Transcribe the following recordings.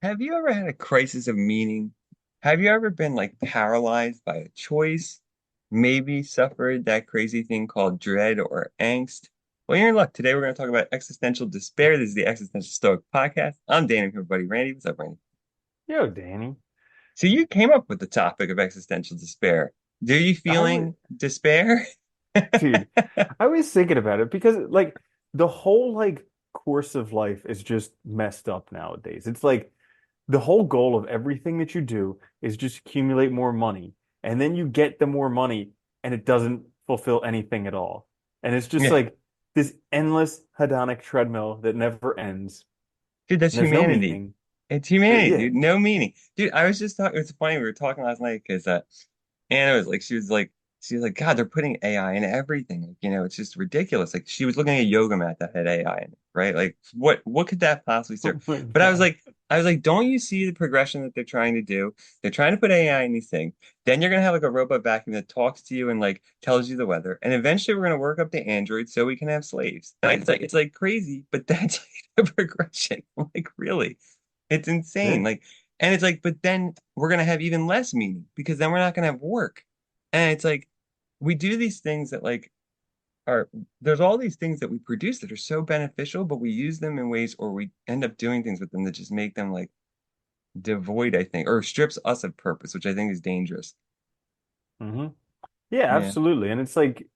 Have you ever had a crisis of meaning? Have you ever been like paralyzed by a choice? Maybe suffered that crazy thing called dread or angst? Well, you're in luck. Today we're going to talk about existential despair. This is the Existential Stoic podcast. I'm Dan and everybody. Randy, what's up, Randy? Yo, Danny. So you came up with the topic of existential despair. Do you I was, feeling despair? dude, I was thinking about it because the whole course of life is just messed up nowadays. It's like the whole goal of everything that you do is just accumulate more money. And then you get the more money and it doesn't fulfill anything at all. And it's just Yeah. like this endless hedonic treadmill that never ends. Dude, that's And there's no humanity. meaning. It's humanity, Yeah. dude. No meaning. Dude, I was just talking, it's funny, we were talking last night because Anna was like, she was like, God, they're putting AI in everything. Like, it's just ridiculous. Like, she was looking at a yoga mat that had AI in it, right? Like, what could that possibly serve? Oh my But God. I was like, don't you see the progression that they're trying to do? They're trying to put AI in these things. Then you're gonna have like a robot vacuum that talks to you and like tells you the weather. And eventually we're gonna work up the androids so we can have slaves. And it's like crazy, but that's like the progression. Like, really, it's insane. Yeah. Like, and it's like, but then we're gonna have even less meaning because then we're not gonna have work. And it's like we do these things that like are there's all these things that we produce that are so beneficial, but we use them in ways or we end up doing things with them that just make them like devoid, I think, or strips us of purpose, which I think is dangerous. hmm Yeah, Yeah. absolutely. And it's like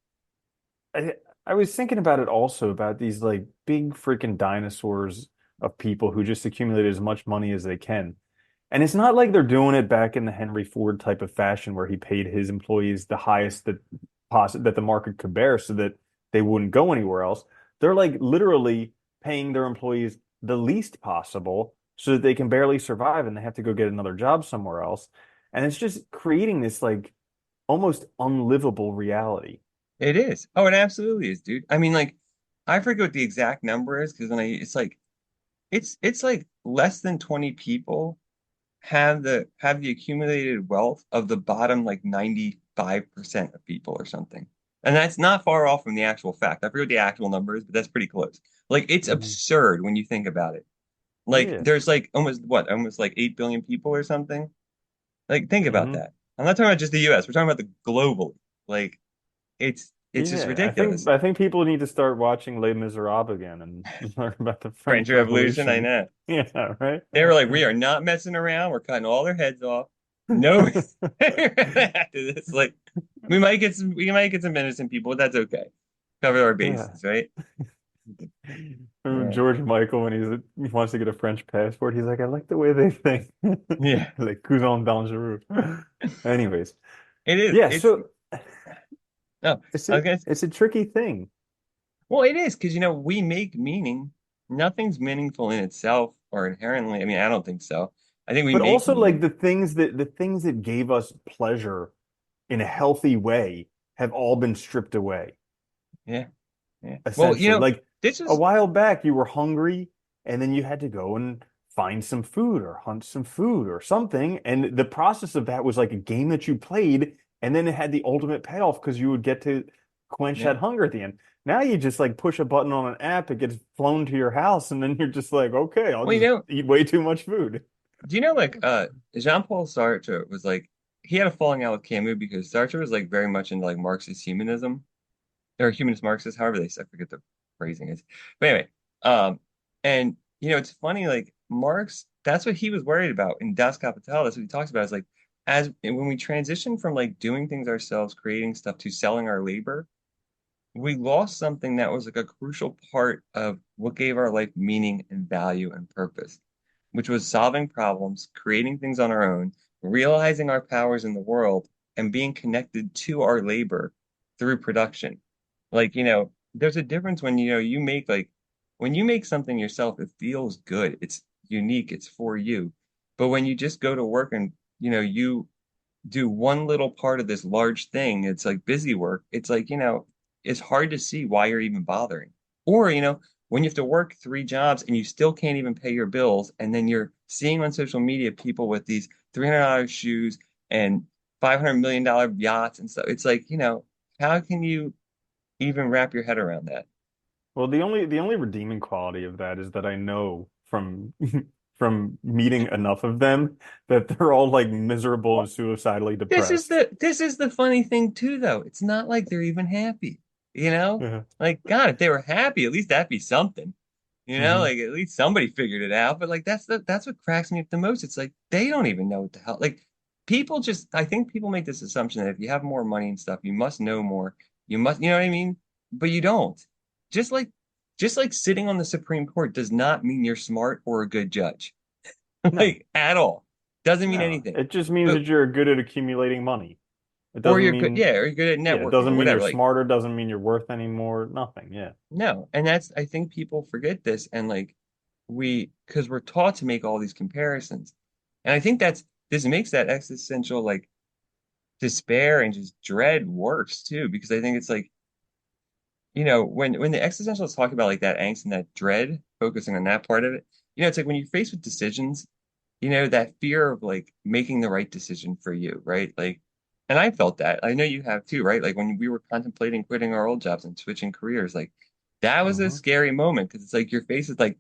I I was thinking about it also about these big freaking dinosaurs of people who just accumulate as much money as they can. And it's not like they're doing it back in the Henry Ford type of fashion where he paid his employees the highest that the market could bear so that they wouldn't go anywhere else. They're like literally paying their employees the least possible so that they can barely survive and they have to go get another job somewhere else. And it's just creating this almost unlivable reality. It is. Oh, it absolutely is, dude. I mean, like, I forget what the exact number is because when it's like it's like less than 20 people have the accumulated wealth of the bottom like 95% of people or something. And that's not far off from the actual fact. I forget what the actual number is, but that's pretty close. Like it's Mhm. absurd when you think about it. Like Yeah. there's like almost like 8 billion people or something. Like think about hmm that. I'm not talking about just the US. We're talking about the globally. Like it's just Yeah. I think ridiculous. I think people need to start watching Les Miserables again and learn about the French French Revolution, I Revolution. know. Yeah, right. They were like, we are not messing around. We're cutting all their heads off. No, after this, like, we might get some innocent people, but that's okay. Cover our Yeah. bases, right? Remember Yeah, George Michael when he wants to get a French passport? He's like, I like the way they think. yeah. Like cousin dangereux. Anyways, It is. yeah, so No, it's I a was gonna. it's a tricky thing. Well, it is because we make meaning. Nothing's meaningful in itself or inherently. I mean, I don't think so. I think we But make also meaning. the things that gave us pleasure in a healthy way have all been stripped away, Yeah, yeah. Well, essentially. Like this a is while back, you were hungry and then you had to go and find some food or hunt some food or something. And the process of that was like a game that you played, and then it had the ultimate payoff because you would get to quench yeah. that hunger at the end. Now you just like push a button on an app, it gets flown to your house, and then you're just like, okay, I'll Well, just eat way too much food. do you know like Jean-Paul Sartre was like he had a falling out with Camus because Sartre was like very much into like Marxist humanism or humanist Marxist, however they say, I forget the phrasing is. But anyway, and it's funny, like Marx, that's what he was worried about in Das Kapital. That's what he talks about. Is like as when we transition from like doing things ourselves, creating stuff to selling our labor, we lost something that was like a crucial part of what gave our life meaning and value and purpose, which was solving problems, creating things on our own, realizing our powers in the world, and being connected to our labor through production. Like, there's a difference when, you make like, when you make something yourself, it feels good. It's unique. It's for you. But when you just go to work and, you do one little part of this large thing, it's like busy work. It's like, it's hard to see why you're even bothering. Or, when you have to work three jobs and you still can't even pay your bills, and then you're seeing on social media people with these $300 shoes and $500 million yachts and stuff. It's like, how can you even wrap your head around that? Well, the only redeeming quality of that is that I know from from meeting enough of them that they're all like miserable and suicidally depressed. This is the funny thing too, though. It's not like they're even happy, you know? Yeah. Like, God, if they were happy, at least that'd be something. You know, Hmm. like at least somebody figured it out. But like that's what cracks me up the most. It's like they don't even know what the hell. Like people just I think people make this assumption that if you have more money and stuff, you must know more. You must, you know what I mean? But you don't. Just like just like sitting on the Supreme Court does not mean you're smart or a good judge. No, Like at all. Doesn't mean no. anything. It just means But that you're good at accumulating money. It or doesn't you're good, mean, yeah, or you're good at yeah, it networking or doesn't mean you're whatever. Like, smarter, doesn't mean you're worth any more, nothing. Yeah. no. And that's, I think people forget this and like because we're taught to make all these comparisons. And I think this makes that existential like despair and just dread worse too, because I think it's like, when the existentialists talk about like that angst and that dread, focusing on that part of it, it's like when you're faced with decisions, that fear of like making the right decision for you, right? Like, and I felt that. I know you have too, right? Like when we were contemplating quitting our old jobs and switching careers, like that was a Hmm. scary moment because it's like your face is like,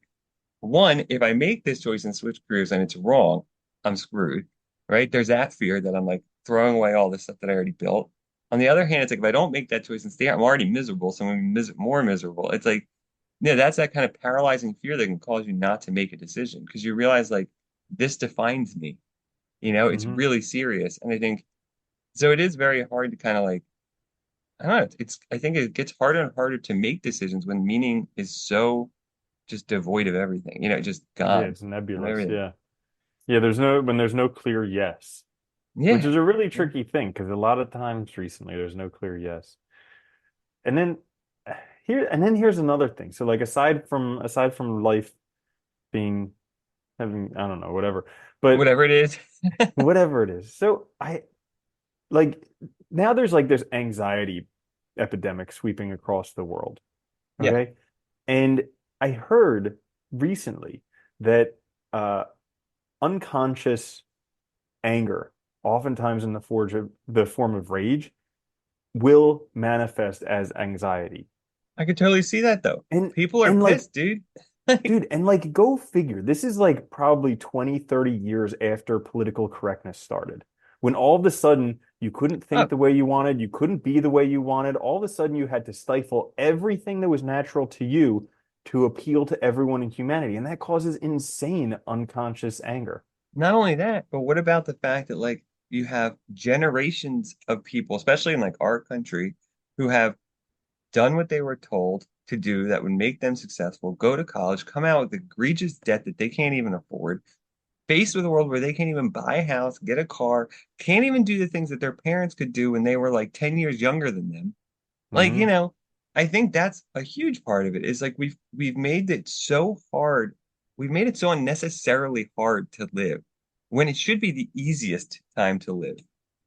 one, if I make this choice and switch careers and it's wrong, I'm screwed, right? There's that fear that I'm like throwing away all this stuff that I already built. On the other hand, it's like if I don't make that choice and stay, I'm already miserable, so I'm gonna be more miserable. It's like, yeah, that's that kind of paralyzing fear that can cause you not to make a decision because you realize like this defines me. It's Hmm. really serious. And I think so it is very hard to kind of like, I don't know, I think it gets harder and harder to make decisions when meaning is so just devoid of everything, just Yeah, gone it's from nebulous. everything. Yeah. Yeah, when there's no clear yes, which Yeah. is a really Yeah. tricky thing because a lot of times recently there's no clear yes. And then here's another thing. So like aside from life being having I don't know, whatever. But Whatever it is. whatever it is. So I like now there's like this anxiety epidemic sweeping across the world. Yeah. Okay. And I heard recently that uh unconscious anger, oftentimes in the form of rage, will manifest as anxiety. I could totally see that though. And People are and like, pissed, dude. dude, and like go figure. This is like probably 20, 30 years after political correctness started. When all of a sudden you couldn't think Oh, the way you wanted, you couldn't be the way you wanted, all of a sudden you had to stifle everything that was natural to you to appeal to everyone in humanity. And that causes insane unconscious anger. not only that, but what about the fact that like you have generations of people, especially in like our country, who have done what they were told to do that would make them successful, go to college, come out with egregious debt that they can't even afford, faced with a world where they can't even buy a house, get a car, can't even do the things that their parents could do when they were like 10 years younger than them. Like, Hmm. I think that's a huge part of it is like we've made it so hard. We've made it so unnecessarily hard to live when it should be the easiest time to live.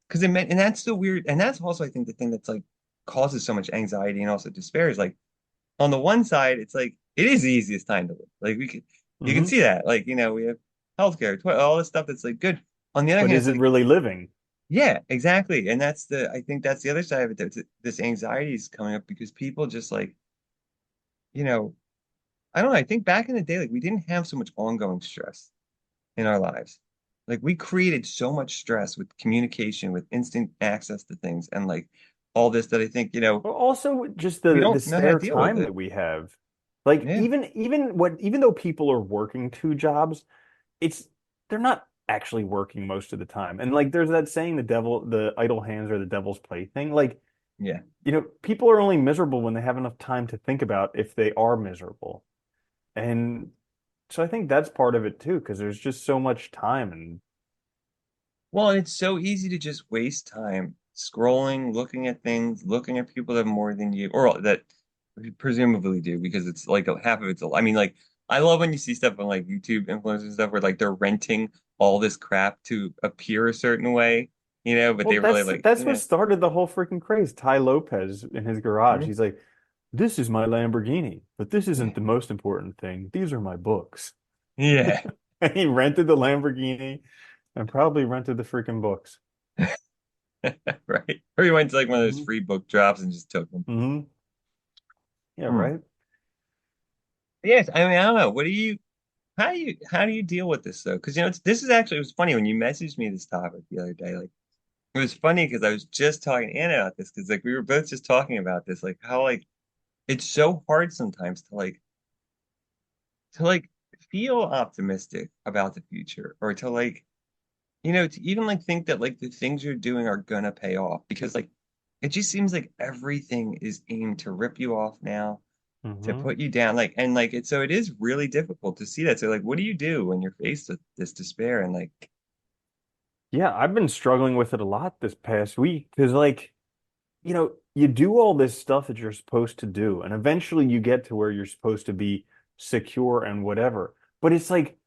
Because it meant, and that's the weird, and that's also, I think, the thing that's like causes so much anxiety and also despair is like on the one side, it's like it is the easiest time to live. Like you can Hmm. see that. Like, we have healthcare, all this stuff that's like good. On the other But hand, is it's it like, really living? yeah, exactly. And I think that's the other side of it. This anxiety is coming up because people just like, you know, I don't know. I think back in the day, like we didn't have so much ongoing stress in our lives. Like we created so much stress with communication, with instant access to things, and like all this that I think, But also just we the don't know how to spare deal with time it. that we have. Like Yeah. even though people are working two jobs, it's they're not actually working most of the time. And like there's that saying the idle hands are the devil's plaything. Like, Yeah. people are only miserable when they have enough time to think about if they are miserable. And so I think that's part of it too, because there's just so much time and Well, and it's so easy to just waste time scrolling, looking at things, looking at people that have more than you, or that presumably do, because it's like half of it's. I mean, like I love when you see stuff on like YouTube influencers and stuff where like they're renting all this crap to appear a certain way, but well, they really that's what started the whole freaking craze. Ty Lopez in his garage, yeah, he's like, "This is my Lamborghini, but this yeah, isn't the most important thing. These are my books." yeah, And he rented the Lamborghini and probably rented the freaking books. right. Or he went to like one of those Hmm. free book drops and just took them. Hmm. Yeah, Hmm. right. Yes, I mean, I don't know. how do you deal with this though? Because this is actually, it was funny when you messaged me this topic the other day. Like it was funny because I was just talking to Anna about this because like we were both just talking about this, like how like it's so hard sometimes to like feel optimistic about the future or to like to even like think that like the things you're doing are gonna pay off because like it just seems like everything is aimed to rip you off now, to Hmm. put you down, like and like it so it is really difficult to see that. So like what do you do when you're faced with this despair and like Yeah, I've been struggling with it a lot this past week because, like, you do all this stuff that you're supposed to do, and eventually you get to where you're supposed to be secure and whatever. But it's like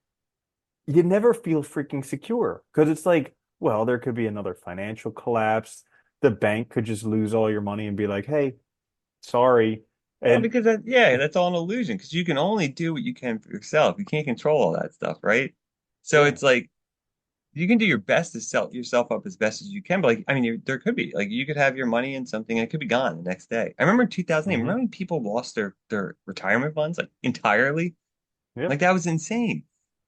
you never feel freaking secure because it's like, well, there could be another financial collapse. The bank could just lose all your money and be like, hey, sorry. well, And because yeah, that's all an illusion because you can only do what you can for yourself. You can't control all that stuff, right? So yeah. it's like you can do your best to sell yourself up as best as you can, but like I mean, there could be like you could have your money in something and it could be gone the next day. I remember in 2008, Hmm. remember when people lost their retirement funds like entirely? Like Yep. that was insane.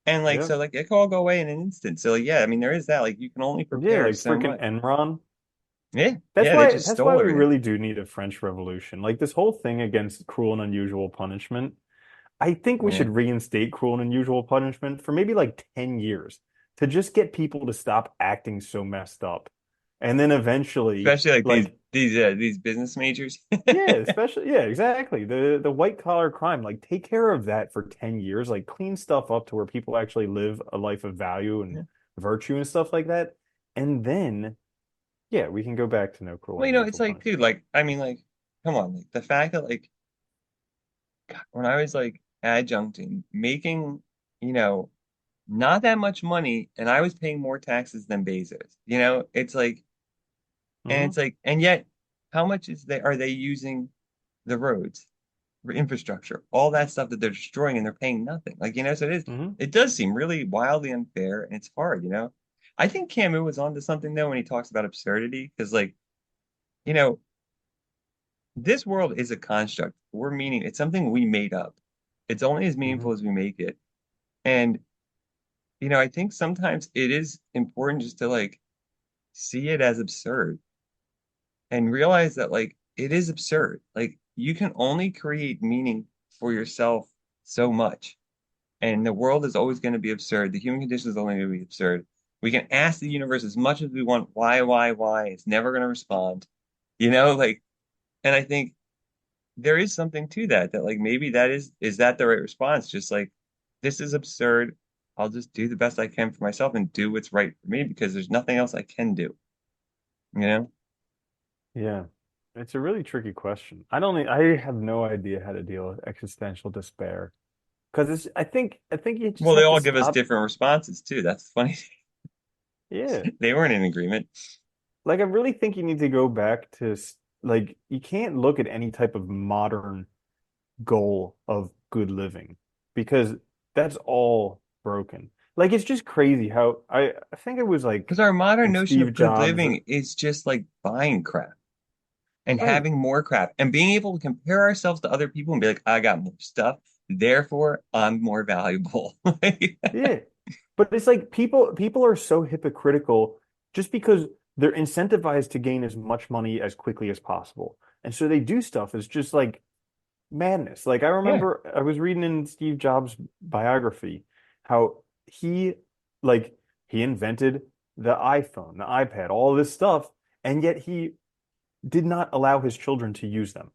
And like Yep. so like it could all go away in an instant. So like, yeah, I mean there is that. Like you can only Yeah, prepare like so freaking much. Enron. Yeah, That's yeah, they why just that's why stole we everything. really do need a French Revolution. Like this whole thing against cruel and unusual punishment. I think we Yeah. should reinstate cruel and unusual punishment for maybe like 10 years to just get people to stop acting so messed up. And then eventually, Especially like these like, these business majors. yeah, especially, yeah, exactly. The white collar crime, like take care of that for 10 years, like clean stuff up to where people actually live a life of value and Yeah. virtue and stuff like that. And then, yeah, we can go back to no cruel Well, and it's unusual like, dude, punishment. like, I mean, like, come on, like the fact that like God, when I was like adjuncting, making, you know, not that much money, and I was paying more taxes than Bezos. It's like, and Hmm. it's like, and yet, how much are they using the roads, for infrastructure, all that stuff that they're destroying, and they're paying nothing? Like, so Hmm. it does seem really wildly unfair, and it's hard. I think Camus was onto something though when he talks about absurdity, because like, you know, this world is a construct. It's something we made up. It's only as meaningful Hmm. as we make it. And I think sometimes it is important just to like see it as absurd and realize that like it is absurd. Like you can only create meaning for yourself so much. And the world is always going to be absurd. The human condition is only going to be absurd. We can ask the universe as much as we want, why? It's never going to respond. Like, and I think there is something to that, that like maybe is that the right response? Just like, this is absurd. I'll just do the best I can for myself and do what's right for me because there's nothing else I can do, you know? Yeah. It's a really tricky question. I have no idea how to deal with existential despair. Because I think you just Well, they have to all give us stop. different responses too. That's funny. Yeah. They weren't in agreement. Like I really think you need to go back to like you can't look at any type of modern goal of good living because that's all broken. Like it's just crazy how I think it was like Because our modern in notion Steve of good Jobs, living is just like buying crap and right? having more crap and being able to compare ourselves to other people and be like, I got more stuff, therefore I'm more valuable. Yeah. But it's like people are so hypocritical just because they're incentivized to gain as much money as quickly as possible. And so they do stuff that's just like madness. Like I Yeah. remember I was reading in Steve Jobs' biography how he like he invented the iPhone, the iPad, all this stuff, and yet he did not allow his children to use them.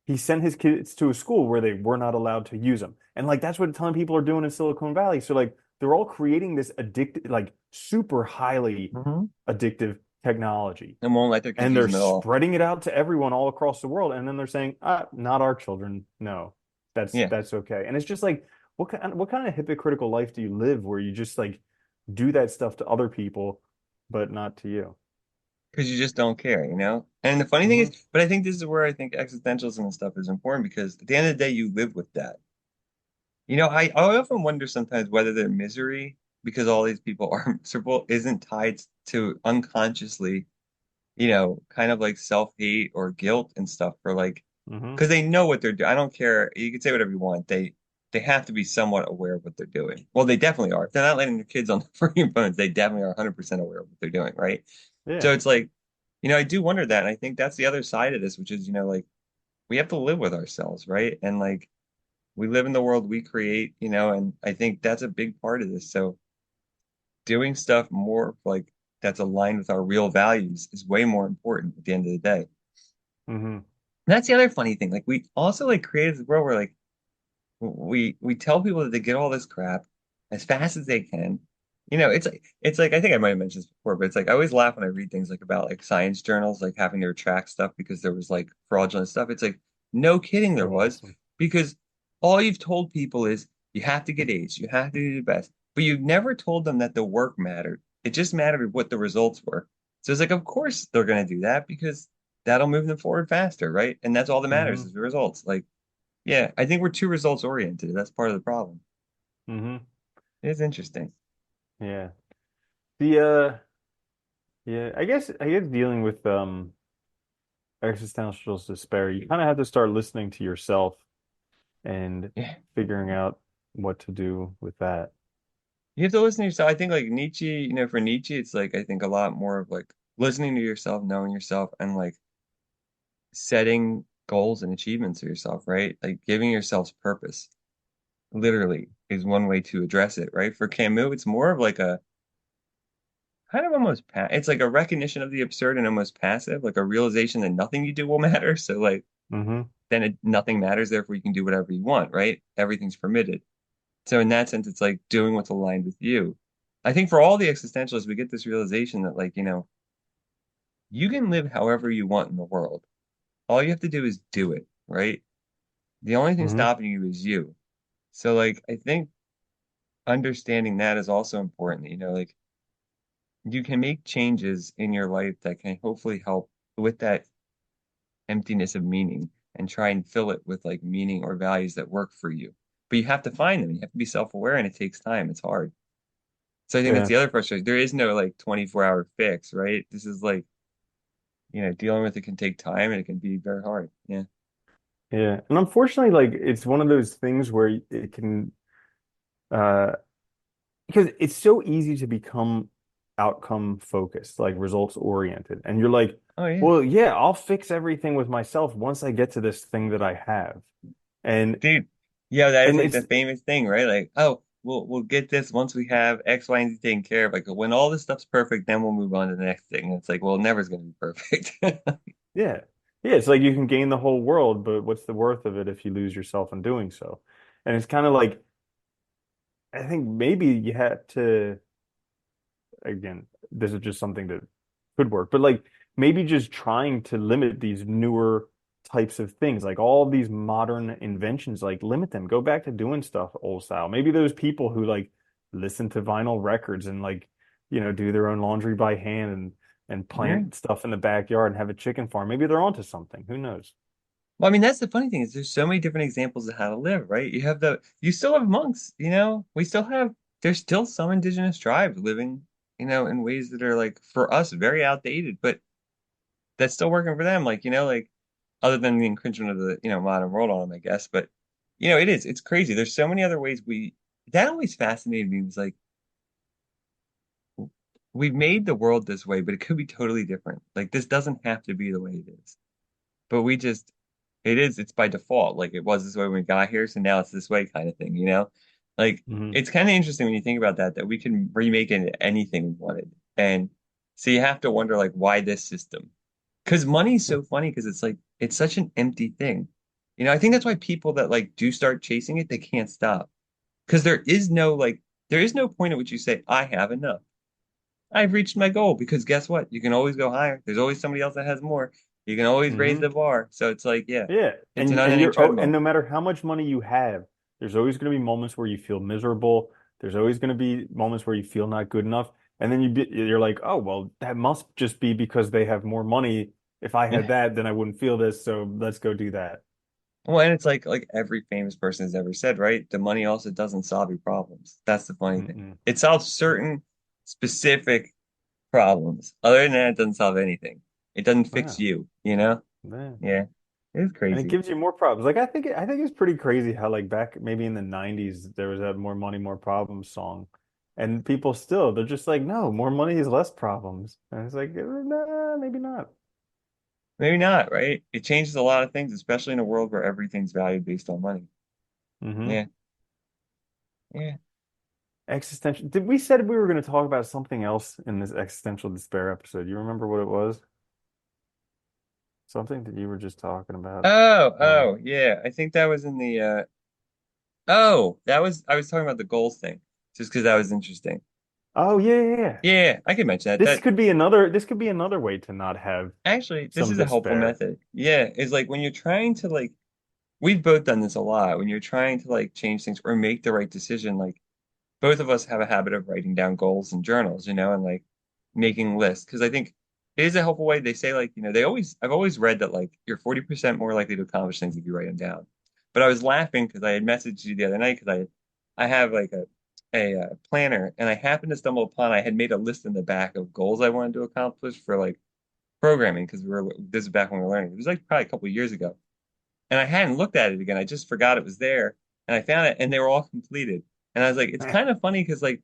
He sent his kids to a school where they were not allowed to use them. And like that's what a ton of people are doing in Silicon Valley. So like they're all creating this addictive, like super highly Hmm. addictive technology. And won't let their kids And use they're them at all. spreading it out to everyone all across the world. And then they're saying, not our children. No, Yeah. that's okay. And it's just like, what kind of hypocritical life do you live where you just like do that stuff to other people, but not to you? Because you just don't care? And the funny thing is, Hmm. but I think this is where I think existentialism and stuff is important because at the end of the day, you live with that. I often wonder sometimes whether their misery, because all these people are miserable, isn't tied to unconsciously, kind of like self-hate or guilt and stuff for like, Hmm. because they know what they're doing. I don't care. You can say whatever you want. they have to be somewhat aware of what they're doing. Well, they definitely are. If they're not letting their kids on the freaking phones, they definitely are 100% aware of what they're doing, right? Yeah. So it's like, I do wonder that. And I think that's the other side of this, which is, like we have to live with ourselves, right? And like we live in the world we create, and I think that's a big part of this. So doing stuff more like that's aligned with our real values is way more important at the end of the day. And Hmm. that's the other funny thing. Like we also like created this world where like we tell people that they get all this crap as fast as they can. It's like I think I might have mentioned this before, but it's like I always laugh when I read things like about like science journals like having to retract stuff because there was like fraudulent stuff. It's like no kidding there Oh, was awesome. because all you've told people is you have to get A's, you have to do the best, but you've never told them that the work mattered. It just mattered what the results were. So it's like of course they're going to do that because that'll move them forward faster, right? And that's all that matters Hmm. is the results. Like yeah, I think we're too results oriented. That's part of the problem. Hmm. It is interesting. Yeah. The yeah, I guess dealing with existential despair, you kind of have to start listening to yourself and Yeah. figuring out what to do with that. You have to listen to yourself. I think like Nietzsche, for Nietzsche, it's like I think a lot more of like listening to yourself, knowing yourself, and like setting goals and achievements for yourself, right? Like giving yourselves purpose, literally, is one way to address it, right? For Camus, it's more of like a kind of almost it's like a recognition of the absurd and almost passive, like a realization that nothing you do will matter. So like Hmm. then nothing matters, therefore you can do whatever you want, right? Everything's permitted. So in that sense, it's like doing what's aligned with you. I think for all the existentialists, we get this realization that like, you can live however you want in the world. All you have to do is do it, right? The only thing Hmm. stopping you is you. So like I think understanding that is also important. Like you can make changes in your life that can hopefully help with that emptiness of meaning and try and fill it with like meaning or values that work for you. But you have to find them. You have to be self-aware and it takes time. It's hard. So I think that's Yeah. the other frustration. There is no like 24-hour fix, right? This is like, dealing with it can take time and it can be very hard. Yeah. Yeah. And unfortunately, like it's one of those things where it can uh because it's so easy to become outcome focused, like results oriented. And you're like, Oh yeah. well, yeah, I'll fix everything with myself once I get to this thing that I have. And Dude. Yeah, that is and like it's the famous thing, right? Like, oh, we'll get this once we have X, Y, and Z taken care of. Like when all this stuff's perfect, then we'll move on to the next thing. And it's like, well, never's gonna be perfect. yeah. Yeah, it's like you can gain the whole world, but what's the worth of it if you lose yourself in doing so? And it's kind of like I think maybe you had to again, this is just something that could work, but like maybe just trying to limit these newer types of things, like all of these modern inventions, like limit them, go back to doing stuff old style. Maybe those people who like listen to vinyl records and like, do their own laundry by hand and Yeah. plant stuff in the backyard and have a chicken farm. Maybe they're onto something. Who knows? Well, I mean, that's the funny thing is there's so many different examples of how to live, right? You still have monks, there's still some indigenous tribes living, in ways that are like for us very outdated, but that's still working for them. Like, like other than the encroachment of the, modern world on them, I guess. But, it's crazy. There's so many other ways that always fascinated me was like, we've made the world this way, but it could be totally different. Like, this doesn't have to be the way it is. But it's by default. Like, it was this way when we got here, so now it's this way kind of thing, Like, Hmm. it's kind of interesting when you think about that we can remake it into anything we wanted. And so you have to wonder, like, why this system? Because money's so funny because it's like it's such an empty thing. I think that's why people that like do start chasing it, they can't stop. Because there is no point at which you say, I have enough. I've reached my goal because guess what? You can always go higher. There's always somebody else that has more. You can always raise Hmm. the bar. So it's like, yeah, Yeah, it's an and unending you're oh, and treadmill. no matter how much money you have, there's always going to be moments where you feel miserable. There's always going to be moments where you feel not good enough, and then you're like, oh well, that must just be because they have more money. If I had Yeah. that, then I wouldn't feel this. So let's go do that. Well, and it's like every famous person has ever said, right? The money also doesn't solve your problems. That's the funny thing. Mm-mm. It solves certain specific problems. Other than that, it doesn't solve anything. It doesn't fix Wow, you, you know? man. Yeah. It is And it crazy. gives you more problems. Like I think it's pretty crazy how like back maybe in the 90s there was that more money, more problems song. And people still they're just like, no, more money is less problems. And it's like, nah, maybe not. Maybe not, right? It changes a lot of things, especially in a world where everything's valued based on money. Hmm. Yeah, yeah. Existential. Did we said we were going to talk about something else in this existential despair episode? You remember what it was? Something that you were just talking about. Uh, Yeah. I think that was in the oh, that was I was talking about the goals thing, just because that was interesting. oh yeah, yeah, yeah. Yeah, I can mention that. This That could be another way to not have actually, this some is a helpful despair. method. Yeah, is like when you're trying to like we've both done this a lot. When you're trying to like change things or make the right decision, like both of us have a habit of writing down goals in journals, and like making lists. Because I think it is a helpful way. They say like, I've always read that like you're 40% more likely to accomplish things if you write them down. But I was laughing because I had messaged you the other night because I have like a planner and I happened to stumble upon I had made a list in the back of goals I wanted to accomplish for like programming because this is back when we were learning. It was like probably a couple of years ago. And I hadn't looked at it again. I just forgot it was there. And I found it and they were all completed. And I was like, it's kind of funny because like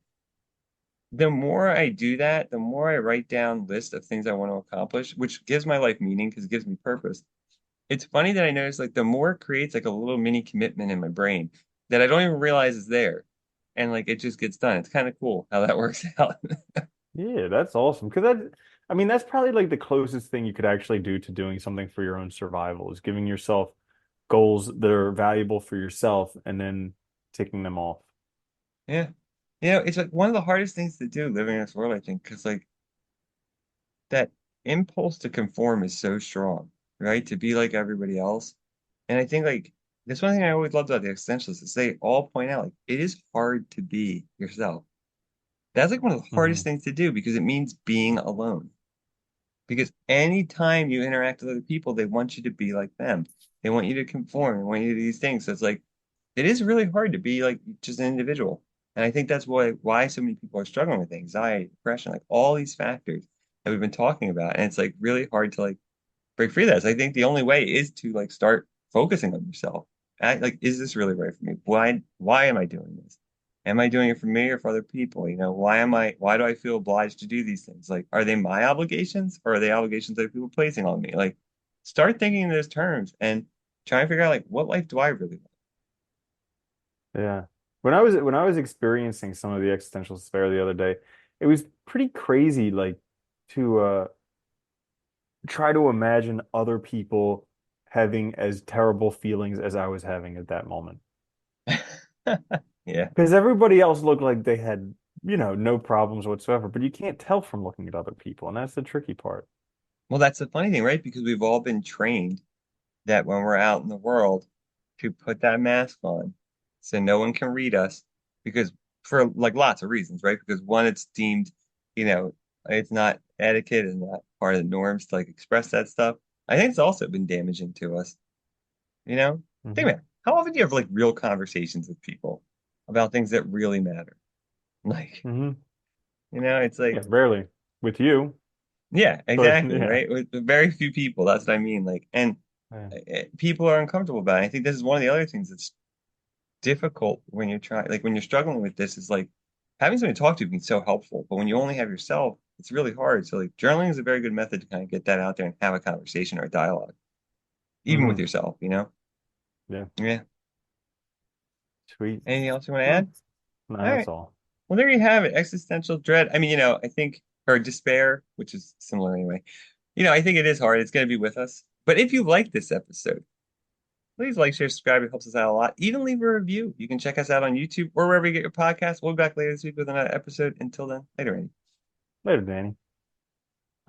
the more I do that, the more I write down lists of things I want to accomplish, which gives my life meaning because it gives me purpose. It's funny that I notice like the more it creates like a little mini commitment in my brain that I don't even realize is there. And like it just gets done. It's kind of cool how that works out. Yeah, that's awesome. Because I mean, that's probably like the closest thing you could actually do to doing something for your own survival is giving yourself goals that are valuable for yourself and then ticking them off. Yeah. It's like one of the hardest things to do living in this world, I think, because like that impulse to conform is so strong, right? To be like everybody else. And I think like that's one thing I always loved about the existentialists is they all point out like it is hard to be yourself. That's like one of the hardest Hmm. things to do because it means being alone. Because anytime you interact with other people, they want you to be like them. They want you to conform. They want you to do these things. So it's like it is really hard to be like just an individual. And I think that's why so many people are struggling with anxiety, depression, like all these factors that we've been talking about. And it's like really hard to like break free of that. So I think the only way is to like start focusing on yourself. Like, is this really right for me? Why am I doing this? Am I doing it for me or for other people? Why do I feel obliged to do these things? Like, are they my obligations or are they obligations that people are placing on me? Like, start thinking in those terms and try and figure out like what life do I really want? Yeah. When I was experiencing some of the existential despair the other day, it was pretty crazy like to try to imagine other people having as terrible feelings as I was having at that moment. Yeah. Because everybody else looked like they had, no problems whatsoever, but you can't tell from looking at other people, and that's the tricky part. Well, that's the funny thing, right? Because we've all been trained that when we're out in the world to put that mask on so no one can read us because for like lots of reasons, right? Because one, it's deemed, you know, it's not etiquette and not part of the norms to like express that stuff. I think it's also been damaging to us, you know? Think Hmm. about it. How often do you have like real conversations with people about things that really matter? Like, Hmm. it's like Yeah, barely with you, yeah, but exactly, yeah. right? With very few people, that's what I mean. Like, and Yeah. people are uncomfortable about it. I think this is one of the other things that's difficult when you're trying, like when you're struggling with this, is like having somebody to talk to can be so helpful. But when you only have yourself, it's really hard. So like journaling is a very good method to kind of get that out there and have a conversation or a dialogue, even with Hmm. yourself. Yeah. Yeah. Sweet. Anything else you want to Well, add? no, All that's right. all. Well, there you have it. Existential dread. I mean, I think, or despair, which is similar anyway. I think it is hard. It's going to be with us. But if you like this episode, please like, share, subscribe. It helps us out a lot. Even leave a review. You can check us out on YouTube or wherever you get your podcast. We'll be back later this week with another episode. Until then, later, Andy. Later, Danny.